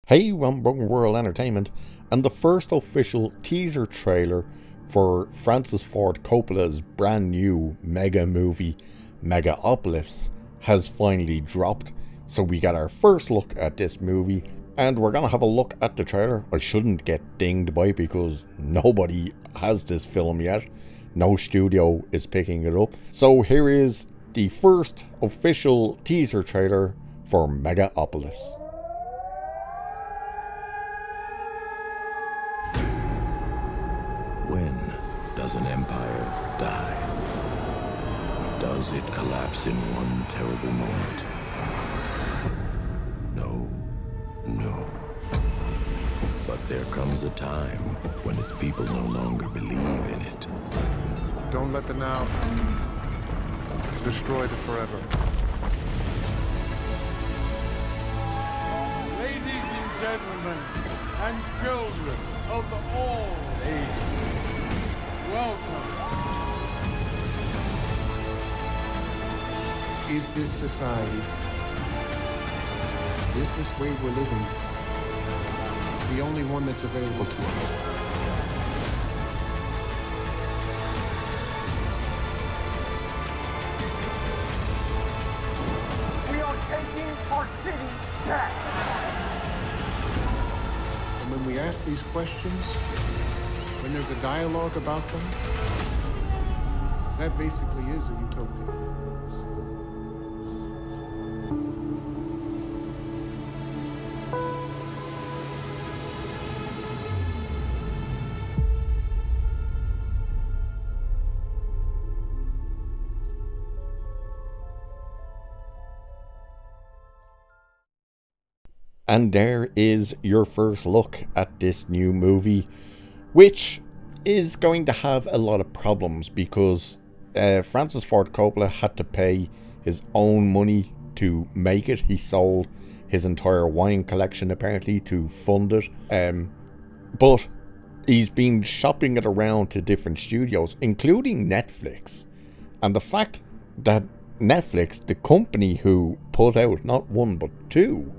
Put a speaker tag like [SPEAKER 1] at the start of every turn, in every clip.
[SPEAKER 1] Hey, I'm Broken World Entertainment, and the first official teaser trailer for Francis Ford Coppola's brand new mega movie, Megalopolis, has finally dropped. So we got our first look at this movie, and we're gonna have a look at the trailer. I shouldn't get dinged by it because nobody has this film yet. No studio is picking it up. So here is the first official teaser trailer for Megalopolis.
[SPEAKER 2] When does an empire die? Does it collapse in one terrible moment? No. But there comes a time when its people no longer believe in it.
[SPEAKER 3] Don't let the now destroy the forever.
[SPEAKER 4] Ladies and gentlemen, and children of all ages, welcome.
[SPEAKER 3] Is this society, is this way we're living, the only one that's available to us?
[SPEAKER 4] We are taking our city back.
[SPEAKER 3] And when we ask these questions, when there's a dialogue about them, that basically is a utopia.
[SPEAKER 1] And there is your first look at this new movie, which is going to have a lot of problems because Francis Ford Coppola had to pay his own money to make it. He sold his entire wine collection apparently to fund it. But he's been shopping it around to different studios, including Netflix. And the fact that Netflix, the company who put out not one but two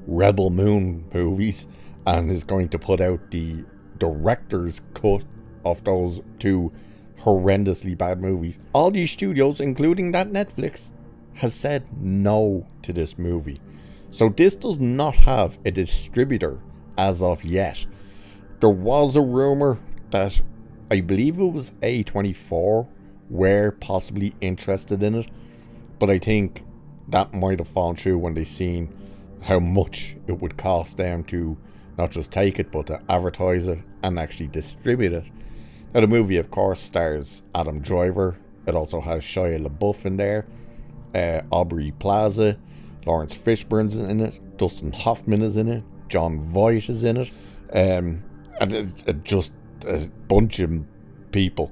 [SPEAKER 1] Rebel Moon movies, and is going to put out the director's cut of those two horrendously bad movies. All these studios, including that Netflix, has said no to this movie. So this does not have a distributor as of yet. There was a rumor that I believe it was A24 were possibly interested in it, but I think that might have fallen through when they seen how much it would cost them to not just take it but to advertise it and actually distribute it. Now the movie of course stars Adam Driver. It also has Shia LaBeouf in there, Aubrey Plaza, Lawrence Fishburne's in it, Dustin Hoffman is in it, John Voight is in it, and just a bunch of people.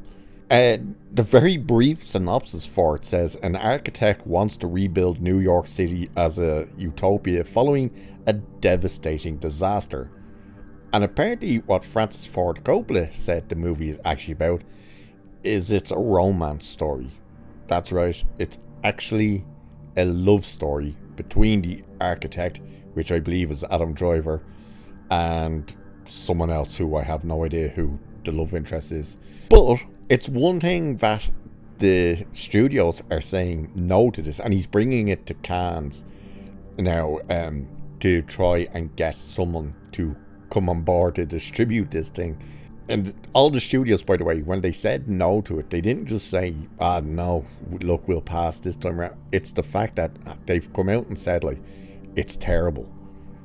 [SPEAKER 1] The very brief synopsis for it says an architect wants to rebuild New York City as a utopia following a devastating disaster. And apparently what Francis Ford Coppola said the movie is actually about is it's a romance story. That's right, it's actually a love story between the architect, which I believe is Adam Driver, and someone else who I have no idea who the love interest is. But it's one thing that the studios are saying no to this, and he's bringing it to Cannes now to try and get someone to come on board to distribute this thing. And all the studios, by the way, when they said no to it, they didn't just say, no, look, we'll pass this time around. It's the fact that they've come out and said, like, it's terrible.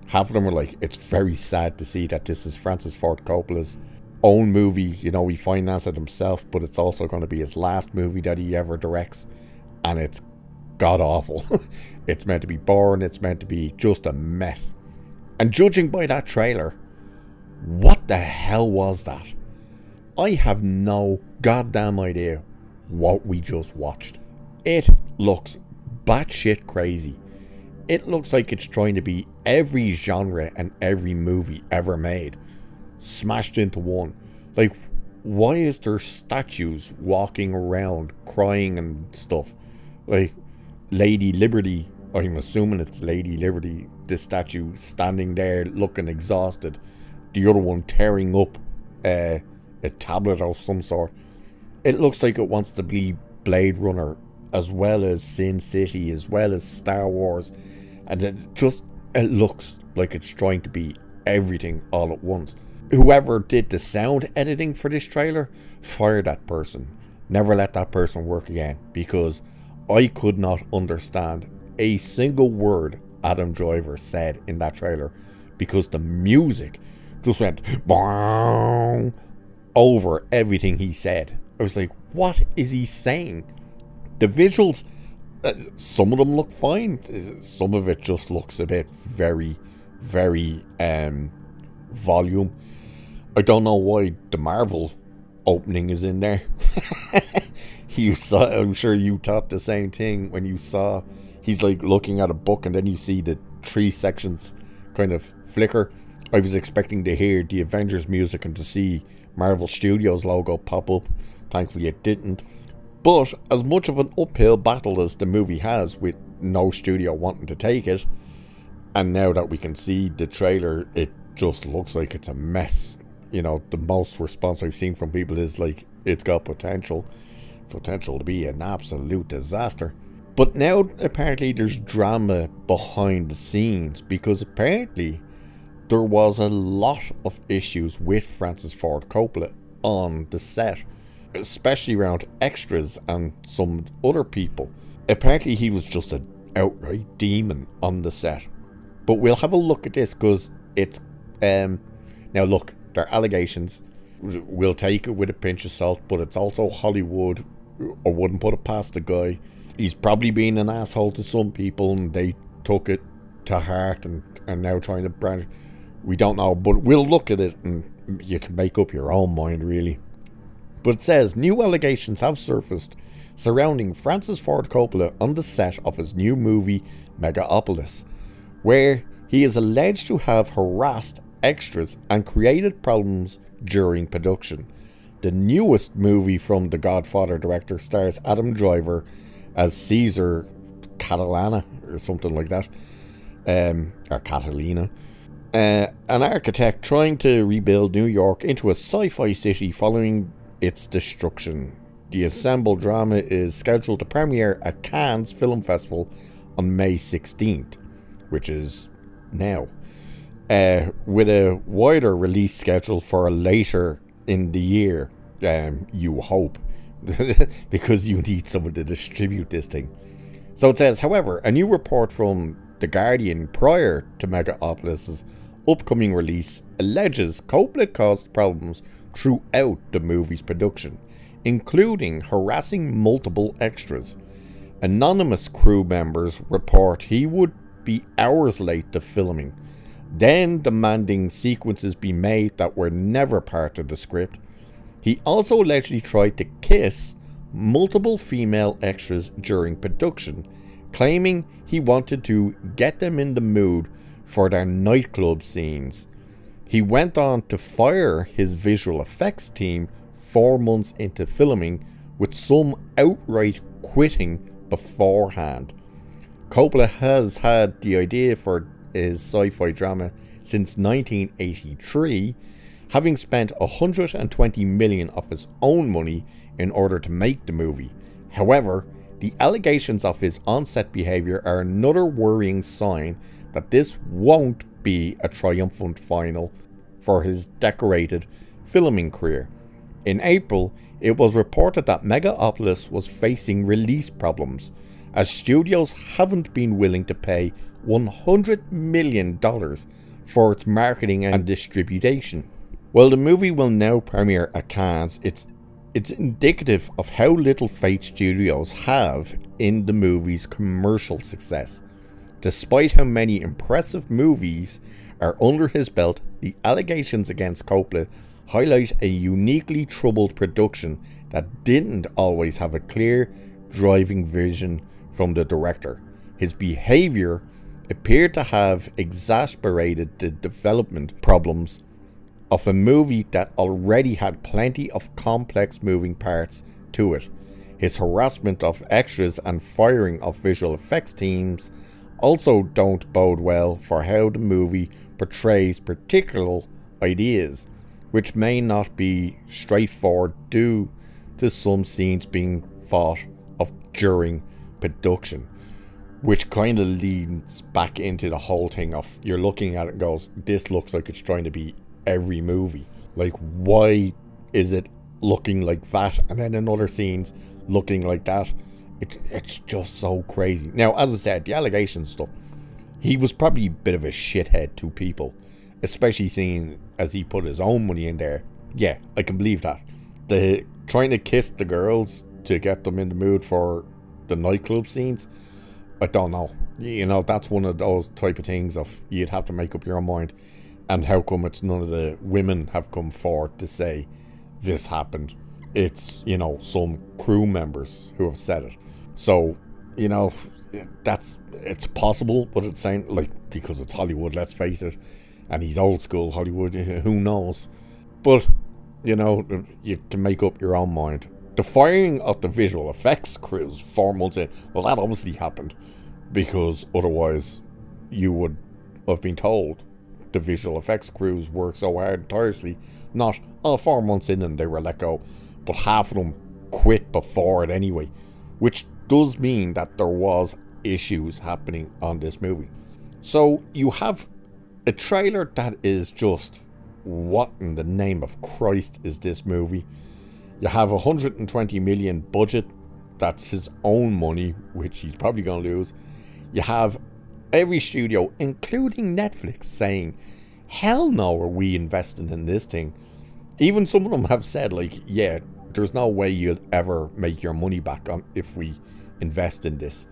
[SPEAKER 1] Half of them were like, it's very sad to see that this is Francis Ford Coppola's own movie, you know, he financed it himself, but it's also going to be his last movie that he ever directs, and it's god awful. It's meant to be boring, it's meant to be just a mess. And judging by that trailer, what the hell was that? I have no goddamn idea what we just watched. It looks batshit crazy. It looks like it's trying to be every genre and every movie ever made smashed into one. Like, why is there statues walking around crying and stuff? Like, Lady Liberty I'm assuming it's Lady Liberty, the statue standing there looking exhausted. The other one tearing up a tablet of some sort. It looks like it wants to be Blade Runner, as well as Sin City, as well as Star Wars. And it looks like it's trying to be everything all at once. Whoever did the sound editing for this trailer, fire that person. Never let that person work again, because I could not understand a single word Adam Driver said in that trailer, because the music just went bong over everything he said. I was like, what is he saying? The visuals, some of them look fine. Some of it just looks a bit very, very volume. I don't know why the Marvel opening is in there. You saw, I'm sure you thought the same thing when you saw he's like looking at a book and then you see the 3 sections kind of flicker. I was expecting to hear the Avengers music and to see Marvel Studios logo pop up. Thankfully it didn't. But as much of an uphill battle as the movie has, with no studio wanting to take it, and now that we can see the trailer, it just looks like it's a mess. You know, the most response I've seen from people is like, it's got potential to be an absolute disaster. But now apparently there's drama behind the scenes, because apparently there was a lot of issues with Francis Ford Coppola on the set, especially around extras and some other people. Apparently he was just an outright demon on the set. But we'll have a look at this, because it's now look, they're allegations. We'll take it with a pinch of salt, but it's also Hollywood. I wouldn't put it past the guy. He's probably been an asshole to some people and they took it to heart and are now trying to branch. We don't know, but we'll look at it and you can make up your own mind, really. But it says, new allegations have surfaced surrounding Francis Ford Coppola on the set of his new movie Megalopolis, where he is alleged to have harassed extras and created problems during production. The newest movie from the Godfather director stars Adam Driver as Caesar Catalana, or something like that, or Catalina, an architect trying to rebuild New York into a sci-fi city following its destruction. The assembled drama is scheduled to premiere at Cannes Film Festival on May 16th, which is now, with a wider release schedule for later in the year, you hope, because you need someone to distribute this thing. So it says, however, a new report from The Guardian prior to Megalopolis' upcoming release alleges Coppola caused problems throughout the movie's production, including harassing multiple extras. Anonymous crew members report he would be hours late to filming, then demanding sequences be made that were never part of the script. He also allegedly tried to kiss multiple female extras during production, claiming he wanted to get them in the mood for their nightclub scenes. He went on to fire his visual effects team 4 months into filming, with some outright quitting beforehand. Coppola has had the idea for his sci-fi drama since 1983, having spent $120 million of his own money in order to make the movie. However, the allegations of his on-set behaviour are another worrying sign that this won't be a triumphant final for his decorated filming career. In April, it was reported that Megalopolis was facing release problems, as studios haven't been willing to pay $100 million for its marketing and distribution. While the movie will now premiere at Cannes, it's indicative of how little faith studios have in the movie's commercial success. Despite how many impressive movies are under his belt, the allegations against Coppola highlight a uniquely troubled production that didn't always have a clear, driving vision from the director. His behaviour appeared to have exacerbated the development problems of a movie that already had plenty of complex moving parts to it. His harassment of extras and firing of visual effects teams also don't bode well for how the movie portrays particular ideas, which may not be straightforward due to some scenes being thought of during production, which kind of leads back into the whole thing of you're looking at it and goes, this looks like it's trying to be every movie. Like, why is it looking like that and then in other scenes looking like that? It's just so crazy. Now, as I said, the allegations stuff, he was probably a bit of a shithead to people, especially seeing as he put his own money in there. Yeah, I can believe that. The trying to kiss the girls to get them in the mood for the nightclub scenes, I don't know. You know, that's one of those type of things of you'd have to make up your own mind. And how come it's none of the women have come forward to say this happened? It's, you know, some crew members who have said it. So, you know, it's possible, but it's saying, like, because it's Hollywood, let's face it, and he's old school Hollywood, who knows? But, you know, you can make up your own mind. The firing of the visual effects crews 4 months in, well, that obviously happened, because otherwise you would have been told the visual effects crews worked so hard and tirelessly, not 4 months in and they were let go, but half of them quit before it anyway, which does mean that there was issues happening on this movie. So you have a trailer that is just, what in the name of Christ is this movie? You have 120 million budget, that's his own money, which he's probably going to lose. You have every studio, including Netflix, saying, hell no are we investing in this thing. Even some of them have said, like, yeah, there's no way you'll ever make your money back on if we invest in this.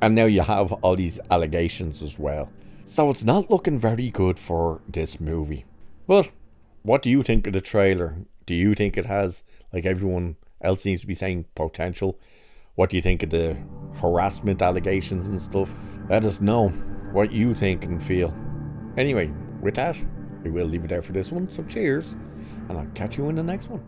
[SPEAKER 1] And now you have all these allegations as well. So it's not looking very good for this movie. But what do you think of the trailer? Do you think it has, like everyone else seems to be saying, potential? What do you think of the harassment allegations and stuff? Let us know what you think and feel. Anyway, with that, we will leave it there for this one. So cheers, and I'll catch you in the next one.